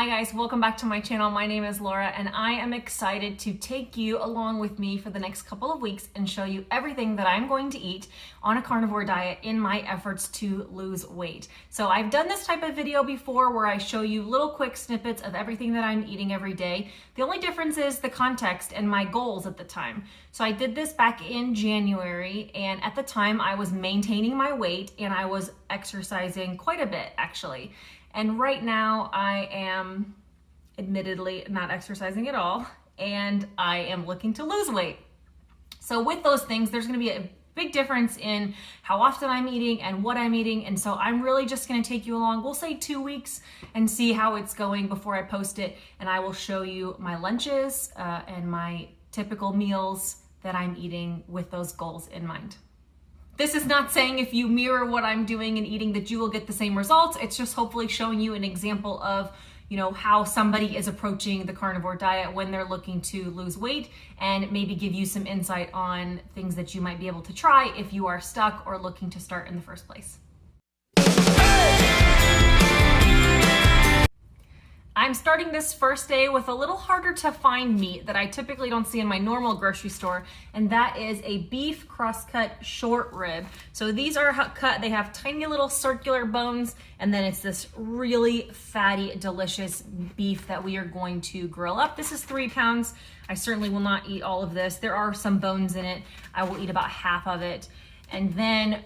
Hi guys, welcome back to my channel. My name is Laura and I am excited to take you along with me for the next couple of weeks and show you everything that I'm going to eat on a carnivore diet in my efforts to lose weight. So I've done this type of video before where I show you little quick snippets of everything that I'm eating every day. The only difference is the context and my goals at the time. So I did this back in January, and at the time I was maintaining my weight and I was exercising quite a bit actually. And right now I am admittedly not exercising at all, and I am looking to lose weight. So with those things, there's gonna be a big difference in how often I'm eating and what I'm eating. And so I'm really just gonna take you along, we'll say 2 weeks, and see how it's going before I post it. And I will show you my lunches and my typical meals that I'm eating with those goals in mind. This is not saying if you mirror what I'm doing and eating that you will get the same results. It's just hopefully showing you an example of, how somebody is approaching the carnivore diet when they're looking to lose weight, and maybe give you some insight on things that you might be able to try if you are stuck or looking to start in the first place. I'm starting this first day with a little harder to find meat that I typically don't see in my normal grocery store, and that is a beef crosscut short rib. So these are cut, they have tiny little circular bones, and then it's this really fatty, delicious beef that we are going to grill up. This is 3 pounds. I certainly will not eat all of this. There are some bones in it. I will eat about half of it. And then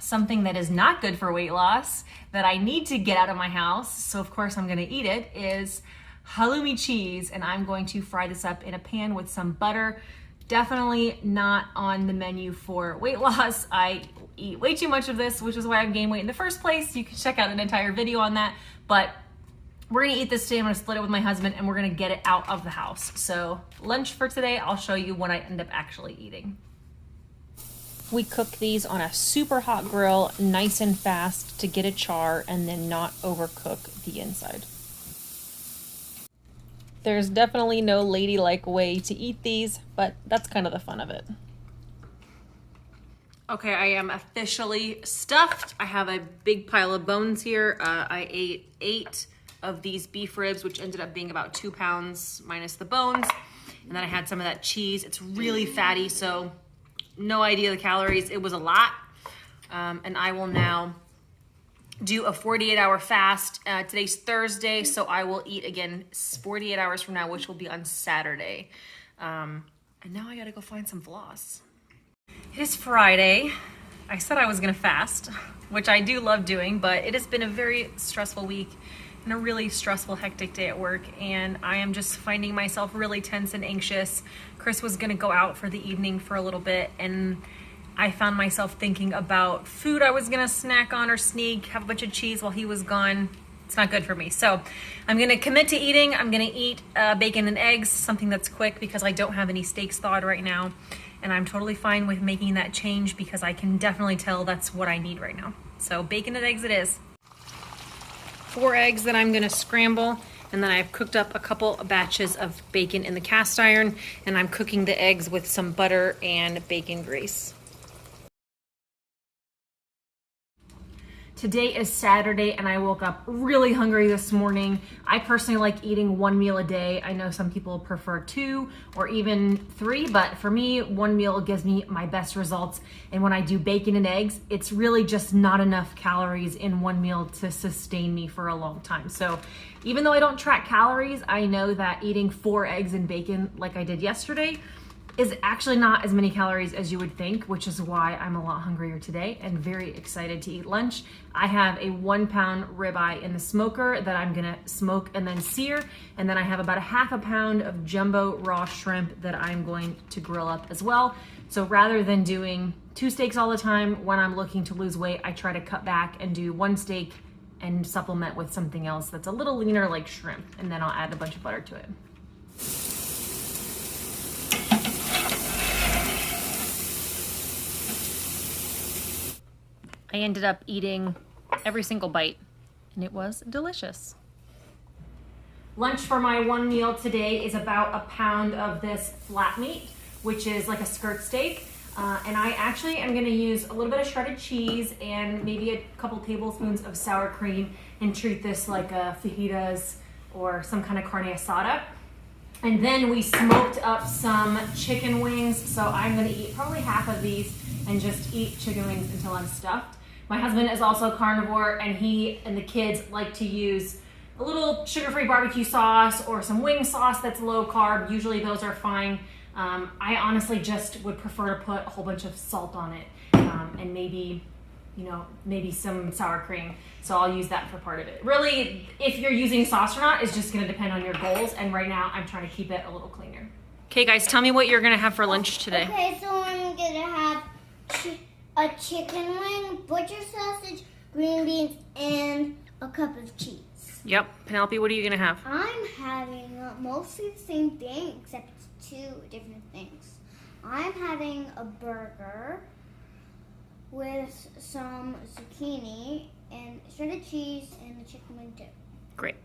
something that is not good for weight loss that I need to get out of my house, so of course I'm gonna eat it, is halloumi cheese, and I'm going to fry this up in a pan with some butter. Definitely not on the menu for weight loss. I eat way too much of this, which is why I've gained weight in the first place. You can check out an entire video on that, but we're gonna eat this today. I'm gonna split it with my husband and we're gonna get it out of the house. So lunch for today, I'll show you what I end up actually eating. We cook these on a super hot grill, nice and fast to get a char and then not overcook the inside. There's definitely no ladylike way to eat these, but that's kind of the fun of it. Okay, I am officially stuffed. I have a big pile of bones here. I ate 8 of these beef ribs, which ended up being about 2 pounds minus the bones. And then I had some of that cheese. It's really fatty, so no idea the calories. It was a lot. And I will now do a 48-hour fast. Today's Thursday, so I will eat again 48 hours from now, which will be on Saturday. And now I gotta go find some floss. It is Friday. I said I was gonna fast, which I do love doing, but it has been a very stressful week and a really stressful, hectic day at work, and I am just finding myself really tense and anxious. Chris was gonna go out for the evening for a little bit, and I found myself thinking about food I was gonna snack on or sneak, have a bunch of cheese while he was gone. It's not good for me. So I'm gonna commit to eating. I'm gonna eat bacon and eggs, something that's quick because I don't have any steaks thawed right now, and I'm totally fine with making that change because I can definitely tell that's what I need right now. So bacon and eggs it is. 4 eggs that I'm gonna scramble, and then I've cooked up a couple batches of bacon in the cast iron, and I'm cooking the eggs with some butter and bacon grease. Today is Saturday and I woke up really hungry this morning. I personally like eating 1 meal a day. I know some people prefer 2 or even 3, but for me, 1 meal gives me my best results. And when I do bacon and eggs, it's really just not enough calories in 1 meal to sustain me for a long time. So even though I don't track calories, I know that eating 4 eggs and bacon like I did yesterday is actually not as many calories as you would think, which is why I'm a lot hungrier today and very excited to eat lunch. I have a 1 pound ribeye in the smoker that I'm gonna smoke and then sear. And then I have about a ½ pound of jumbo raw shrimp that I'm going to grill up as well. So rather than doing 2 steaks all the time when I'm looking to lose weight, I try to cut back and do 1 steak and supplement with something else that's a little leaner like shrimp. And then I'll add a bunch of butter to it. I ended up eating every single bite, and it was delicious. Lunch for my 1 meal today is about a pound of this flat meat, which is like a skirt steak. And I actually am gonna use a little bit of shredded cheese and maybe a couple tablespoons of sour cream and treat this like a fajitas or some kind of carne asada. And then we smoked up some chicken wings. So I'm gonna eat probably half of these and just eat chicken wings until I'm stuffed. My husband is also a carnivore, and he and the kids like to use a little sugar-free barbecue sauce or some wing sauce that's low carb. Usually those are fine. I honestly just would prefer to put a whole bunch of salt on it, and maybe some sour cream. So I'll use that for part of it. Really, if you're using sauce or not is just gonna depend on your goals. And right now I'm trying to keep it a little cleaner. Okay guys, tell me what you're gonna have for lunch today. Okay, so I'm gonna have a chicken wing, butcher sausage, green beans, and a cup of cheese. Yep. Penelope, what are you gonna have? I'm having mostly the same thing, except it's two different things. I'm having a burger with some zucchini and shredded cheese and a chicken wing too. Great.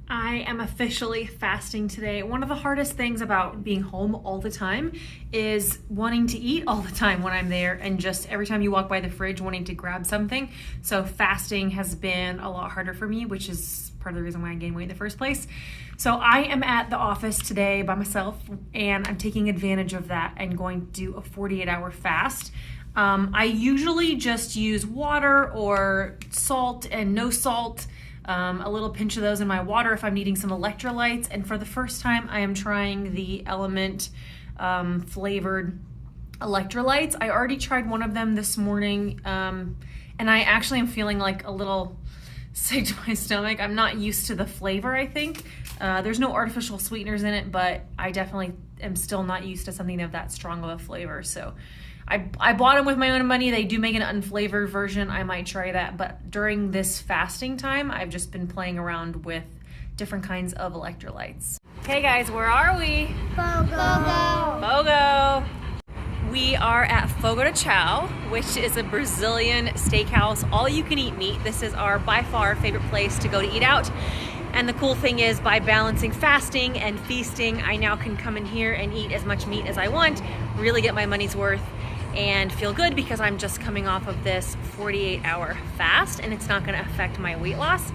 I am officially fasting today. One of the hardest things about being home all the time is wanting to eat all the time when I'm there, and just every time you walk by the fridge wanting to grab something. So fasting has been a lot harder for me, which is part of the reason why I gained weight in the first place. So I am at the office today by myself, and I'm taking advantage of that and going to do a 48-hour fast. I usually just use water or salt and no salt. A little pinch of those in my water if I'm needing some electrolytes. And for the first time, I am trying the Element flavored electrolytes. I already tried one of them this morning, and I actually am feeling like a little sick to my stomach. I'm not used to the flavor, I think. There's no artificial sweeteners in it, but I definitely am still not used to something of that strong of a flavor. So I bought them with my own money. They do make an unflavored version. I might try that. But during this fasting time, I've just been playing around with different kinds of electrolytes. Hey guys, where are we? Fogo. We are at Fogo de Chao, which is a Brazilian steakhouse, all you can eat meat. This is our by far favorite place to go to eat out. And the cool thing is, by balancing fasting and feasting, I now can come in here and eat as much meat as I want, really get my money's worth, and feel good because I'm just coming off of this 48-hour fast, and it's not gonna affect my weight loss.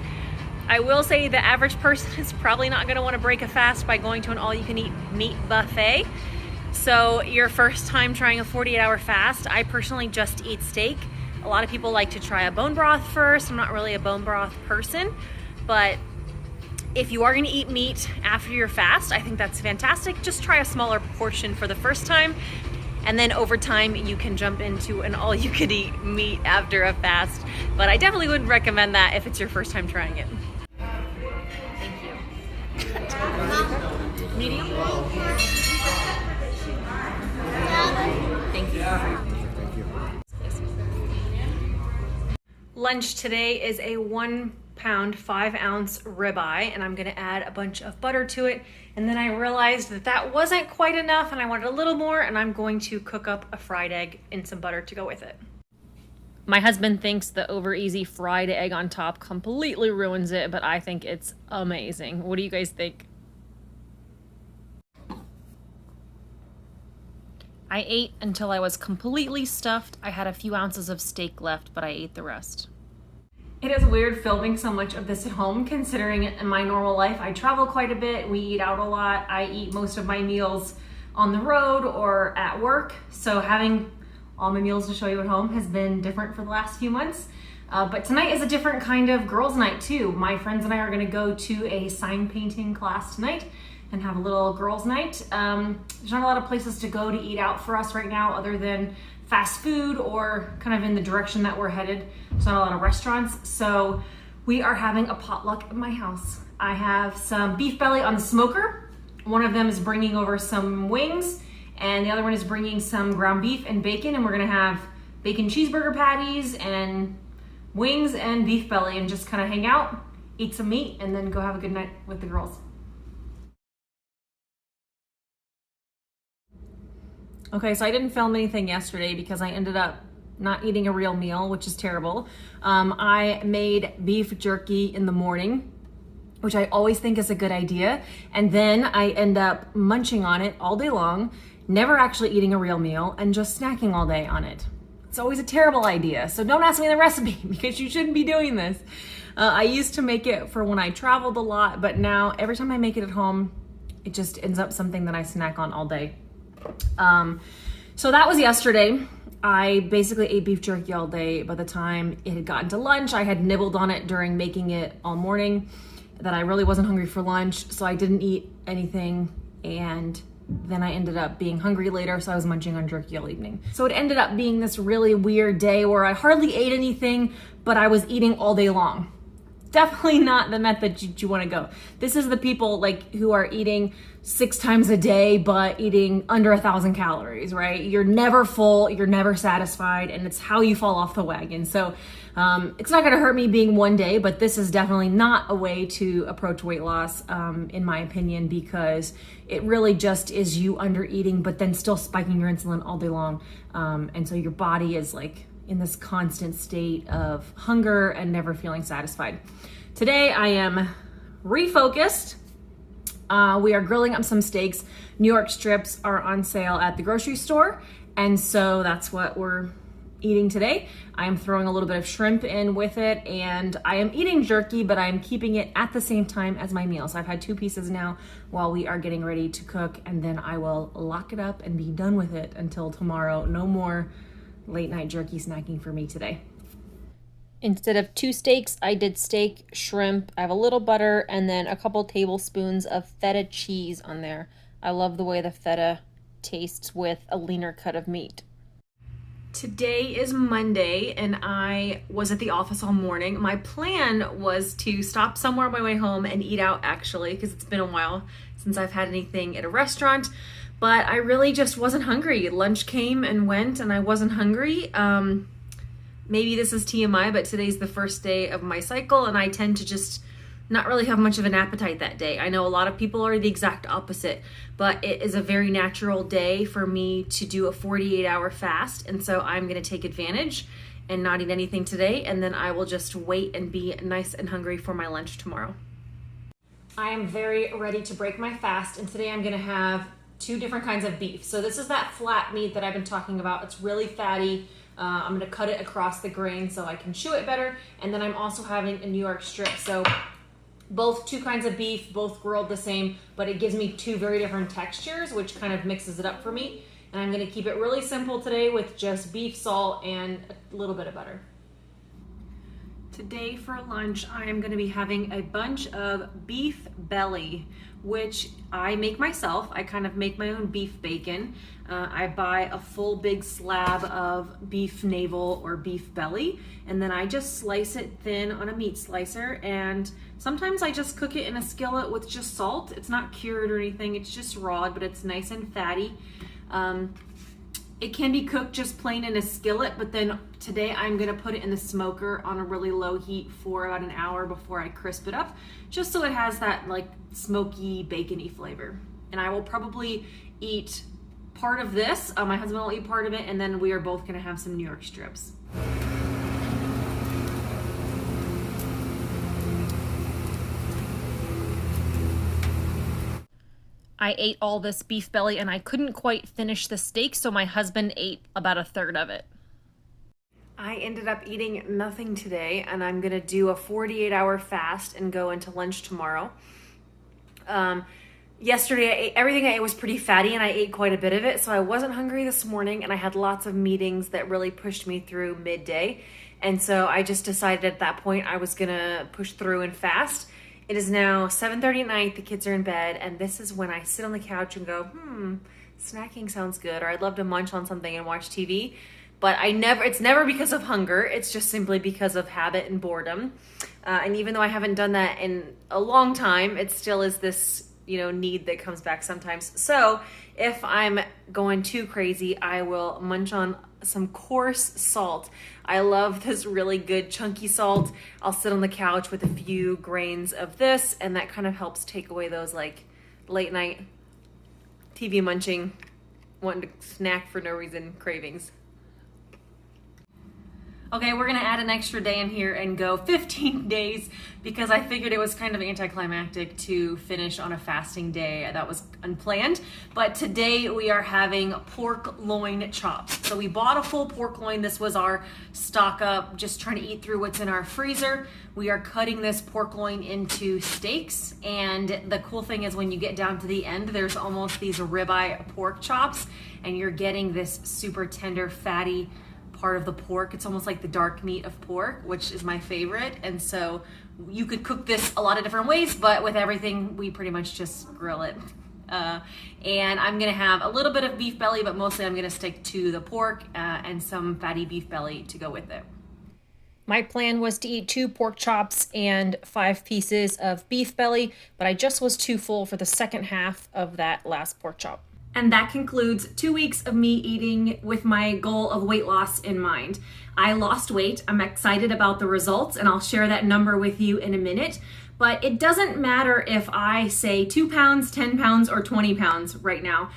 I will say the average person is probably not gonna wanna break a fast by going to an all-you-can-eat meat buffet. So your first time trying a 48-hour fast, I personally just eat steak. A lot of people like to try a bone broth first. I'm not really a bone broth person, but if you are gonna eat meat after your fast, I think that's fantastic. Just try a smaller portion for the first time, and then over time you can jump into an all-you-can-eat meat after a fast. But I definitely wouldn't recommend that if it's your first time trying it. Thank you. Medium? Thank you. Thank you. Lunch today is a 1 pound, 5 ounce ribeye, and I'm gonna add a bunch of butter to it. And then I realized that that wasn't quite enough and I wanted a little more, and I'm going to cook up a fried egg in some butter to go with it. My husband thinks the over easy fried egg on top completely ruins it, but I think it's amazing. What do you guys think? I ate until I was completely stuffed. I had a few ounces of steak left, but I ate the rest. It is weird filming so much of this at home, considering in my normal life I travel quite a bit, we eat out a lot, I eat most of my meals on the road or at work, so having all my meals to show you at home has been different for the last few months. But tonight is a different kind of girls' night too. My friends and I are gonna go to a sign painting class tonight and have a little girls' night. There's not a lot of places to go to eat out for us right now other than fast food or kind of in the direction that we're headed. There's not a lot of restaurants, so we are having a potluck at my house. I have some beef belly on the smoker. One of them is bringing over some wings, and the other one is bringing some ground beef and bacon, and we're gonna have bacon cheeseburger patties and wings and beef belly and just kind of hang out, eat some meat, and then go have a good night with the girls. Okay, so I didn't film anything yesterday because I ended up not eating a real meal, which is terrible. I made beef jerky in the morning, which I always think is a good idea. And then I end up munching on it all day long, never actually eating a real meal, and just snacking all day on it. It's always a terrible idea. So don't ask me the recipe because you shouldn't be doing this. I used to make it for when I traveled a lot, but now every time I make it at home, it just ends up something that I snack on all day. So that was yesterday. I basically ate beef jerky all day. By the time it had gotten to lunch, I had nibbled on it during making it all morning, that I really wasn't hungry for lunch, so I didn't eat anything, and then I ended up being hungry later, so I was munching on jerky all evening. So it ended up being this really weird day where I hardly ate anything, but I was eating all day long. Definitely not the method you want to go. This is the people like who are eating 6 times a day, but eating under 1,000 calories, right? You're never full, you're never satisfied, and it's how you fall off the wagon. So it's not going to hurt me being one day, but this is definitely not a way to approach weight loss, in my opinion, because it really just is you under eating, but then still spiking your insulin all day long. And so your body is like in this constant state of hunger and never feeling satisfied. Today I am refocused. We are grilling up some steaks. New York strips are on sale at the grocery store, and so that's what we're eating today. I am throwing a little bit of shrimp in with it, and I am eating jerky, but I'm keeping it at the same time as my meal. So I've had 2 pieces now while we are getting ready to cook, and then I will lock it up and be done with it until tomorrow. No more late night jerky snacking for me today. Instead of 2 steaks, I did steak, shrimp. I have a little butter and then a couple tablespoons of feta cheese on there. I love the way the feta tastes with a leaner cut of meat. Today is Monday and I was at the office all morning. My plan was to stop somewhere on my way home and eat out, actually, because it's been a while since I've had anything at a restaurant. But I really just wasn't hungry. Lunch came and went and I wasn't hungry. Maybe this is TMI, but today's the first day of my cycle and I tend to just not really have much of an appetite that day. I know a lot of people are the exact opposite, but it is a very natural day for me to do a 48-hour fast. And so I'm gonna take advantage and not eat anything today. And then I will just wait and be nice and hungry for my lunch tomorrow. I am very ready to break my fast. And today I'm gonna have 2 different kinds of beef. So this is that flat meat that I've been talking about. It's really fatty. I'm gonna cut it across the grain so I can chew it better. And then I'm also having a New York strip. So both 2 kinds of beef, both grilled the same, but it gives me 2 very different textures, which kind of mixes it up for me. And I'm gonna keep it really simple today with just beef, salt, and a little bit of butter. Today for lunch, I am gonna be having a bunch of beef belly, which I make myself. I kind of make my own beef bacon. I buy a full big slab of beef navel or beef belly, and then I just slice it thin on a meat slicer, and sometimes I just cook it in a skillet with just salt. It's not cured or anything, it's just raw, but it's nice and fatty. It can be cooked just plain in a skillet, but then today I'm gonna put it in the smoker on a really low heat for about an hour before I crisp it up, just so it has that like smoky, bacony flavor. And I will probably eat part of this. My husband will eat part of it, and then we are both gonna have some New York strips. I ate all this beef belly and I couldn't quite finish the steak, so my husband ate about a third of it. I ended up eating nothing today, and I'm gonna do a 48-hour fast and go into lunch tomorrow. Yesterday, everything I ate was pretty fatty and I ate quite a bit of it, so I wasn't hungry this morning, and I had lots of meetings that really pushed me through midday. And so I just decided at that point I was gonna push through and fast. It is now 7:30 at night, the kids are in bed, and this is when I sit on the couch and go, snacking sounds good, or I'd love to munch on something and watch TV. But it's never because of hunger, it's just simply because of habit and boredom. And even though I haven't done that in a long time, it still is this need that comes back sometimes. So if I'm going too crazy, I will munch on some coarse salt. I love this really good chunky salt. I'll sit on the couch with a few grains of this, and that kind of helps take away those like late night TV munching, wanting to snack for no reason cravings. Okay, we're gonna add an extra day in here and go 15 days because I figured it was kind of anticlimactic to finish on a fasting day. That was unplanned. But today we are having pork loin chops. So we bought a full pork loin. This was our stock up, just trying to eat through what's in our freezer. We are cutting this pork loin into steaks. And the cool thing is when you get down to the end, there's almost these ribeye pork chops and you're getting this super tender, fatty part of the pork. It's almost like the dark meat of pork, which is my favorite. And so you could cook this a lot of different ways, but with everything, we pretty much just grill it. And I'm gonna have a little bit of beef belly, but mostly I'm gonna stick to the pork and some fatty beef belly to go with it. My plan was to eat 2 pork chops and 5 pieces of beef belly, but I just was too full for the second half of that last pork chop. And that concludes 2 weeks of me eating with my goal of weight loss in mind. I lost weight. I'm excited about the results, and I'll share that number with you in a minute. But it doesn't matter if I say 2 pounds, 10 pounds, or 20 pounds right now.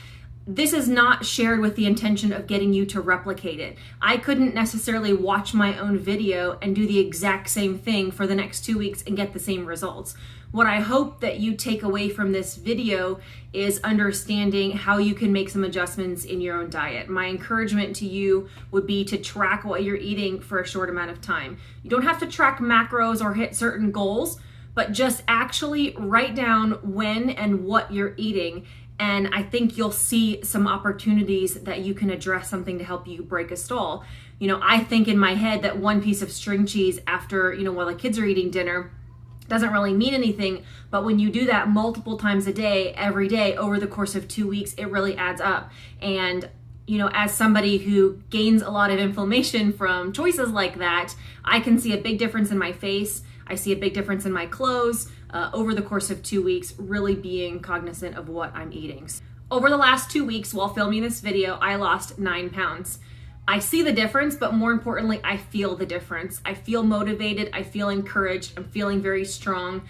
This is not shared with the intention of getting you to replicate it. I couldn't necessarily watch my own video and do the exact same thing for the next 2 weeks and get the same results. What I hope that you take away from this video is understanding how you can make some adjustments in your own diet. My encouragement to you would be to track what you're eating for a short amount of time. You don't have to track macros or hit certain goals, but just actually write down when and what you're eating. And I think you'll see some opportunities that you can address something to help you break a stall. You know, I think in my head that 1 piece of string cheese after, while the kids are eating dinner doesn't really mean anything, but when you do that multiple times a day, every day, over the course of 2 weeks, it really adds up. And as somebody who gains a lot of inflammation from choices like that, I can see a big difference in my face. I see a big difference in my clothes over the course of 2 weeks, really being cognizant of what I'm eating. Over the last 2 weeks while filming this video, I lost 9 pounds. I see the difference, but more importantly, I feel the difference. I feel motivated, I feel encouraged, I'm feeling very strong.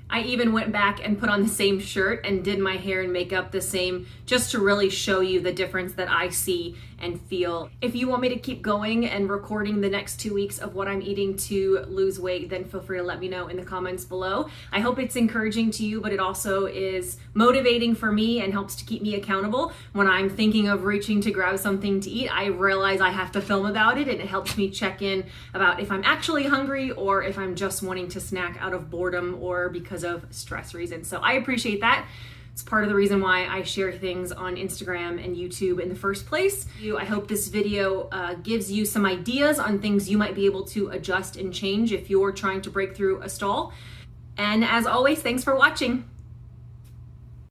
I even went back and put on the same shirt and did my hair and makeup the same, just to really show you the difference that I see and feel. If you want me to keep going and recording the next 2 weeks of what I'm eating to lose weight, then feel free to let me know in the comments below. I hope it's encouraging to you, but it also is motivating for me and helps to keep me accountable. When I'm thinking of reaching to grab something to eat, I realize I have to film about it, and it helps me check in about if I'm actually hungry or if I'm just wanting to snack out of boredom or because of stress reasons. So I appreciate that. It's part of the reason why I share things on Instagram and YouTube in the first place. I hope this video gives you some ideas on things you might be able to adjust and change if you're trying to break through a stall. And as always, thanks for watching.